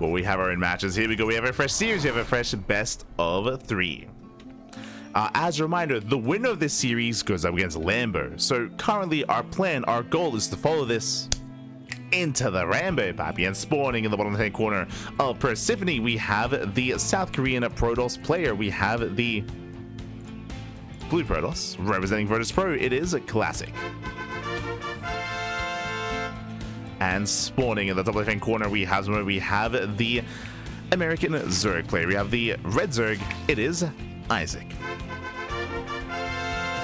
Well, we have our own matches. Here we go. We have a fresh series. We have a fresh best of 3. As a reminder, the winner of this series goes up against Lambo. So currently our plan, our goal is to follow this into the Rambo Pappy. And spawning in the bottom right corner of Persephone, we have the South Korean Protoss player. We have the Blue Protoss representing Virtus Pro. It is a classic. And spawning in the top left-hand corner, we have the American Zerg player. We have the Red Zerg. It is Isaac.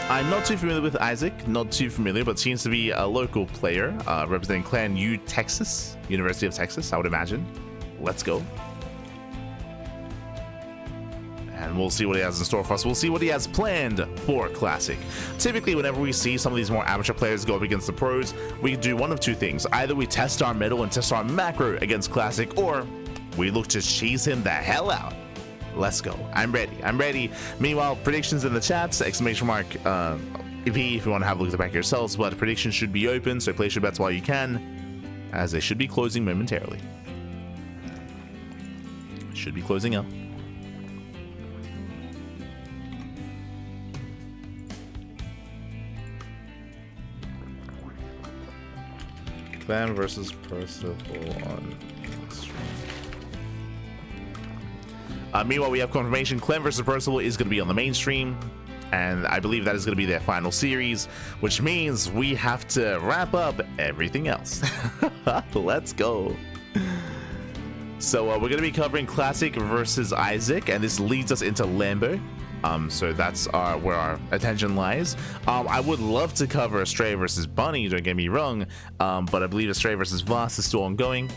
I'm not too familiar with Isaac, not too familiar, but seems to be a local player representing Clan U, Texas, University of Texas, I would imagine. Let's go. And we'll see what he has in store for us. We'll see what he has planned for Classic. Typically, whenever we see some of these more amateur players go up against the pros, we do one of two things. Either we test our metal and test our macro against Classic, or we look to cheese him the hell out. Let's go. I'm ready. I'm ready. Meanwhile, predictions in the chats, exclamation mark if you want to have a look at the back yourselves, but predictions should be open, so place your bets while you can, as they should be closing momentarily. Should be closing up. Clan versus Percival on stream. Meanwhile, we have confirmation Clan versus Percival is going to be on the mainstream, and I believe that is going to be their final series, which means we have to wrap up everything else. Let's go. So we're going to be covering Classic versus Isaac, and this leads us into Lambo. So that's where our attention lies. I would love to cover Astray versus Bunny, don't get me wrong, but I believe Astray versus Voss is still ongoing.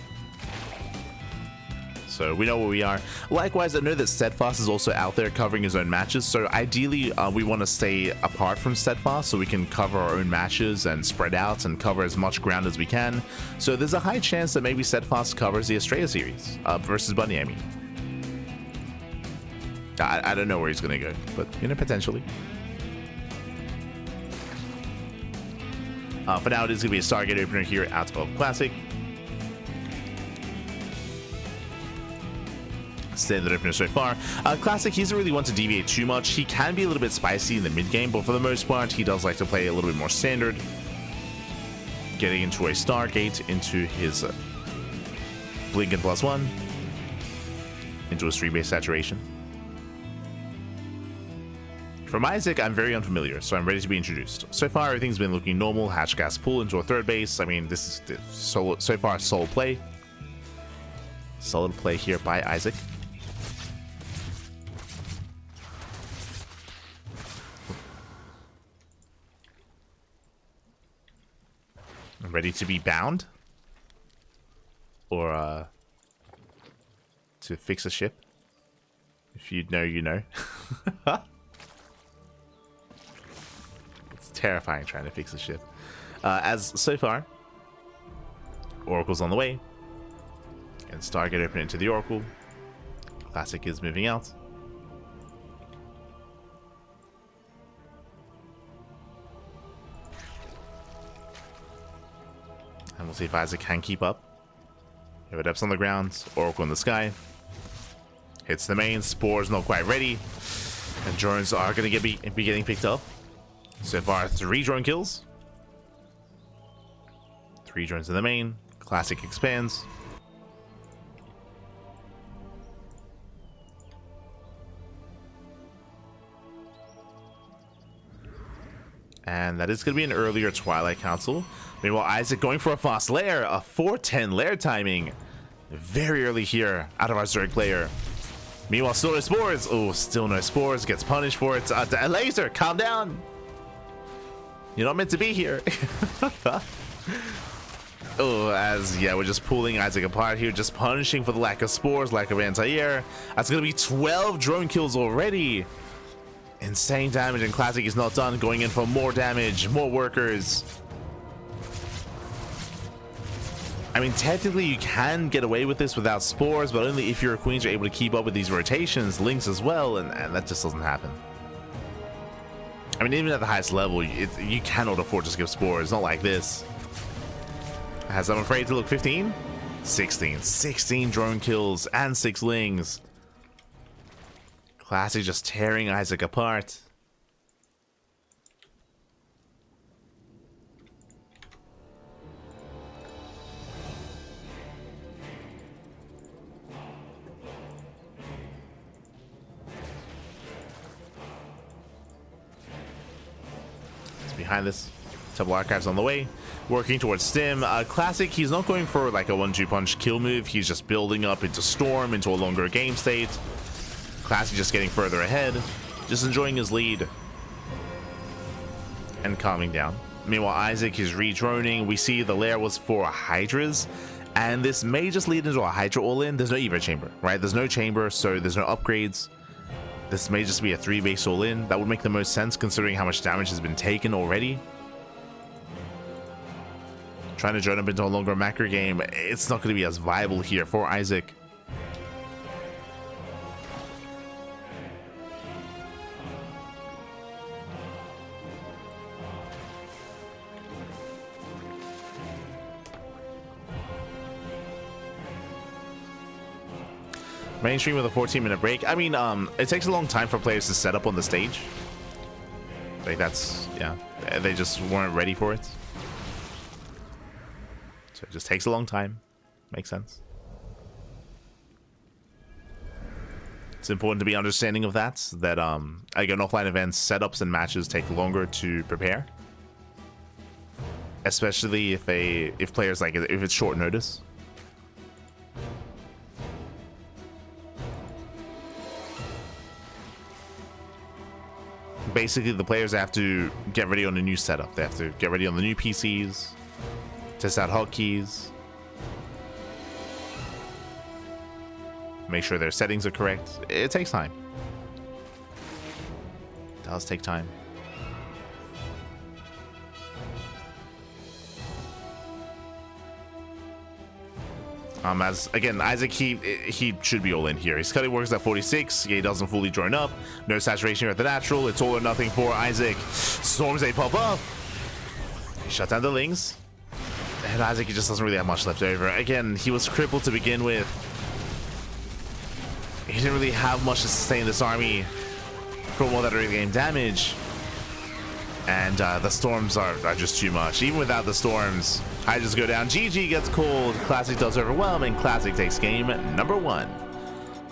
So we know where we are. Likewise, I know that Steadfast is also out there covering his own matches, so ideally we want to stay apart from Steadfast so we can cover our own matches and spread out and cover as much ground as we can. So there's a high chance that maybe Steadfast covers the Astray series versus Bunny, I mean. I don't know where he's going to go, but, you know, potentially. For now, it is going to be a Stargate opener here out of Classic. Standard opener so far. Classic, he doesn't really want to deviate too much. He can be a little bit spicy in the mid game, but for the most part, he does like to play a little bit more standard. Getting into a Stargate, into his Blinken +1, into a stream-based saturation. From Isaac, I'm very unfamiliar, so I'm ready to be introduced. So far, everything's been looking normal. Hatch gas pull into a third base. I mean, this is so far solid play. Solid play here by Isaac. Ready to be bound? Or to fix a ship? If you know, you know. Terrifying trying to fix the ship. As so far, Oracle's on the way, and Stargate open into the Oracle. Classic is moving out. And we'll see if Isaac can keep up. Depths on the ground, Oracle in the sky. Hits the main, Spores not quite ready, and drones are going to be getting picked up. So far, 3 drone kills. 3 drones in the main. Classic expands. And that is going to be an earlier Twilight Council. Meanwhile, Isaac going for a fast lair. A 410 lair timing. Very early here out of our Zerg player. Meanwhile, still no spores. Oh, still no spores. Gets punished for it. A laser, calm down. You're not meant to be here. Oh, yeah, we're just pulling Isaac apart here, just punishing for the lack of spores, lack of anti-air. That's gonna be 12 drone kills already. Insane damage, and Classic is not done. Going in for more damage, more workers. I mean, technically you can get away with this without spores, but only if your queens are able to keep up with these rotations, links as well, and that just doesn't happen. I mean, even at the highest level, you cannot afford to skip spores. Not like this. Has I'm afraid to look 15. 16 drone kills and 6 lings. Classic just tearing Isaac apart. It's behind this. Temple Archives on the way. Working towards Stim. Classic, he's not going for like a 1-2 punch kill move. He's just building up into Storm, into a longer game state. Classic just getting further ahead. Just enjoying his lead. And calming down. Meanwhile, Isaac is re-droning. We see the lair was for Hydras. And this may just lead into a Hydra all-in. There's no Evo chamber, right? There's no chamber, so there's no upgrades. This may just be a 3-base all-in. That would make the most sense considering how much damage has been taken already. Trying to join up into a longer macro game, it's not going to be as viable here for Isaac. Mainstream with a 14-minute break. I mean, it takes a long time for players to set up on the stage. Like that's, yeah, they just weren't ready for it. So it just takes a long time. Makes sense. It's important to be understanding of that. That again, offline events, setups and matches take longer to prepare. Especially if players like if it's short notice. Basically, the players have to get ready on a new setup. They have to get ready on the new PCs, test out hotkeys, make sure their settings are correct. It takes time. It does take time. As again, Isaac, he should be all in here. His cutting works at 46. He doesn't fully join up. No saturation here at the natural. It's all or nothing for Isaac. Storms, they pop up. He shut down the Lings. And Isaac, he just doesn't really have much left over. Again, he was crippled to begin with. He didn't really have much to sustain this army for more than early game damage. And the storms are just too much. Even without the storms, I just go down. GG gets called. Classic does overwhelm, and Classic takes game number 1.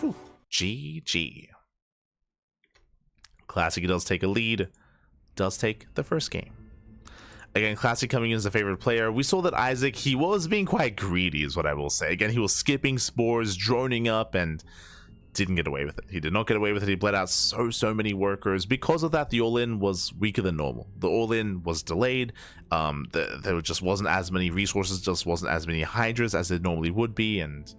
Whew. GG. Classic does take a lead. Does take the first game. Again, Classic coming in as a favorite player. We saw that Isaac, he was being quite greedy, is what I will say. Again, he was skipping spores, droning up, and didn't get away with it. He did not get away with it. He bled out so many workers. Because of that, the all-in was weaker than normal. The all-in was delayed. There just wasn't as many resources, just wasn't as many Hydras as it normally would be, and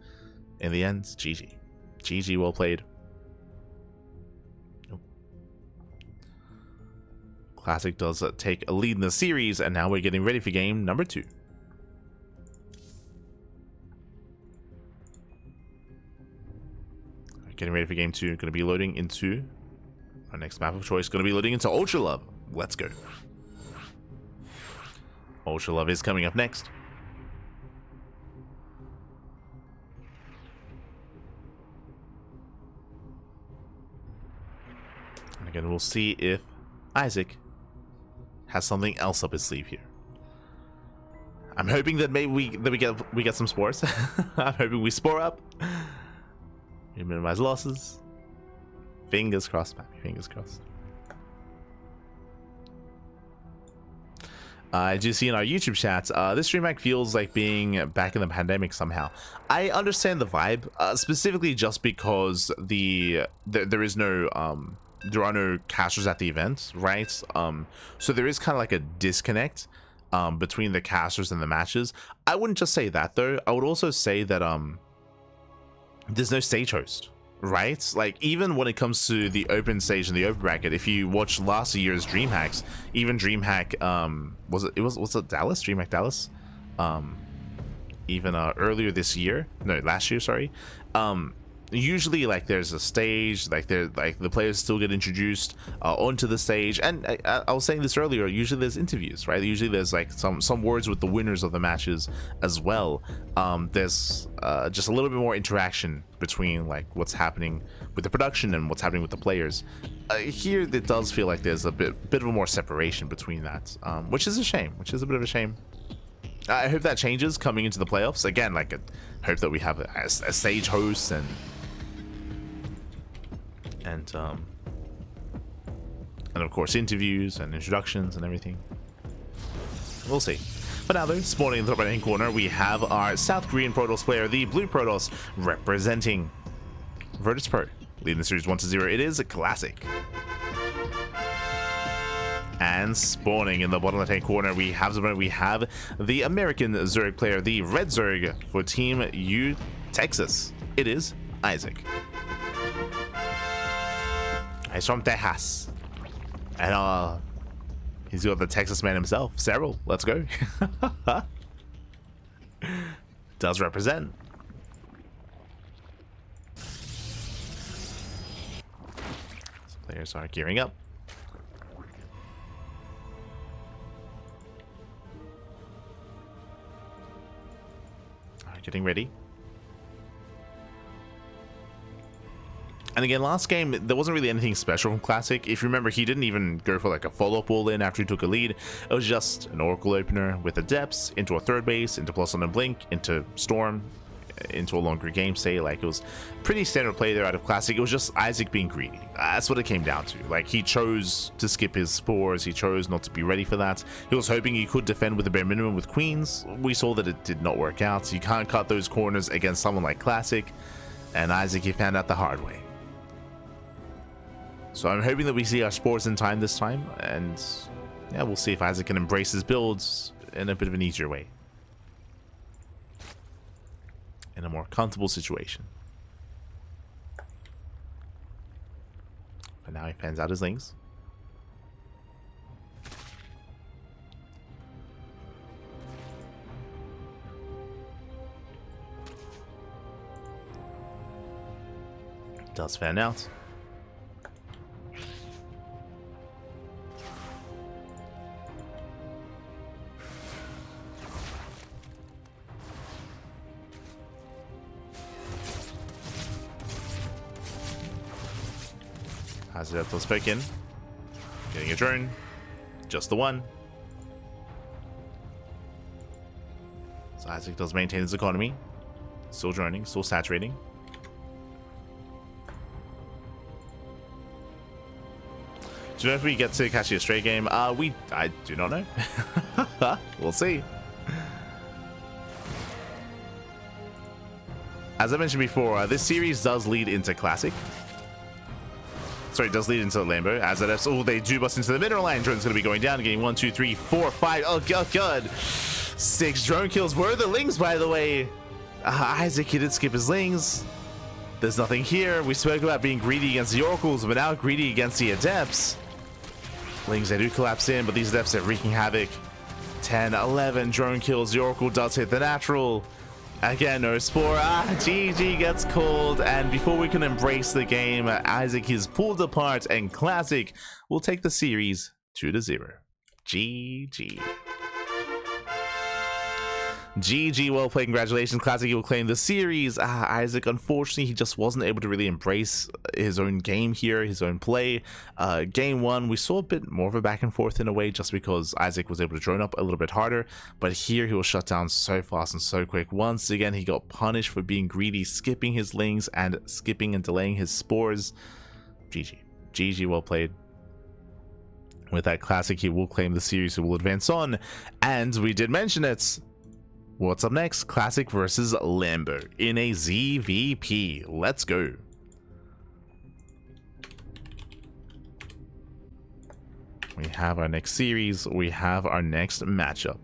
in the end, GG. GG, well played. Nope. Classic does take a lead in the series, and now we're getting ready for game number 2. Getting ready for game 2. Going to be loading into our next map of choice. Going to be loading into Ultra Love. Let's go. Ultra Love is coming up next. And again, we'll see if Isaac has something else up his sleeve here. I'm hoping that maybe we get some spores. I'm hoping we spore up. You minimize losses. Fingers crossed, Pappy. Fingers crossed. I do see in our YouTube chat, this DreamHack feels like being back in the pandemic somehow. I understand the vibe, specifically just because there are no casters at the event, right? So there is kind of like a disconnect between the casters and the matches. I wouldn't just say that though. I would also say that there's no stage host, right? Like even when it comes to the open stage and the open bracket, if you watch last year's DreamHacks, even DreamHack was it Dallas? DreamHack Dallas? Even earlier this year, no, last year, sorry. usually like there's a stage, like the players still get introduced onto the stage, and I was saying this earlier, usually there's interviews, right? Usually there's like some words with the winners of the matches as well. There's just a little bit more interaction between like what's happening with the production and what's happening with the players. Here it does feel like there's a bit of a more separation between that, which is a shame, which is a bit of a shame. I hope that changes coming into the playoffs. Again, like I hope that we have a stage host and of course interviews and introductions and everything. We'll see. But now though, spawning in the top right hand corner, we have our South Korean Protoss player, the Blue Protoss, representing Virtus Pro, leading the series 1-0. It is a classic. And spawning in the bottom left hand corner, we have the American Zerg player, the Red Zerg for Team U Texas. It is Isaac. He's from Texas, and he's got the Texas man himself, Cyril. Let's go. Does represent. Some players are gearing up. Getting ready. And again, last game, there wasn't really anything special from Classic. If you remember, he didn't even go for like a follow-up all-in after he took a lead. It was just an Oracle opener with the depths, into a third base, into plus on a blink, into Storm, into a longer game stay. Like, it was pretty standard play there out of Classic. It was just Isaac being greedy. That's what it came down to. Like, he chose to skip his spores. He chose not to be ready for that. He was hoping he could defend with the bare minimum with Queens. We saw that it did not work out. So you can't cut those corners against someone like Classic. And Isaac, he found out the hard way. So I'm hoping that we see our spores in time this time. And yeah, we'll see if Isaac can embrace his builds in a bit of an easier way. In a more comfortable situation. But now he fans out his lings. Does fan out. Has it up back in. Getting a drone. Just the one. So Isaac does maintain his economy. Still droning, still saturating. Do you know if we get to catch a straight game? I do not know. We'll see. As I mentioned before, this series does lead into Classic. Sorry, it does lead into Lambo. As that, oh, they do bust into the middle line. Drone's going to be going down. Getting 1, 2, 3, 4, 5. Oh, God. 6 drone kills. Where are the lings, by the way? Isaac, he did skip his lings. There's nothing here. We spoke about being greedy against the Oracles, but now greedy against the Adepts. Lings, they do collapse in, but these Adepts are wreaking havoc. 10, 11 drone kills. The Oracle does hit the natural. Again, no spore. GG gets called, and before we can embrace the game, Isaac is pulled apart, and Classic will take the series 2-0. GG. GG, well played. Congratulations, Classic. He will claim the series. Isaac, unfortunately, he just wasn't able to really embrace his own game here, his own play. Game 1, we saw a bit more of a back and forth in a way, just because Isaac was able to drone up a little bit harder. But here, he was shut down so fast and so quick. Once again, he got punished for being greedy, skipping his lings and skipping and delaying his spores. GG. GG, well played. With that, Classic, he will claim the series, he will advance on. And we did mention it. What's up next? Classic versus Lambo in a ZVP. Let's go. We have our next series. We have our next matchup.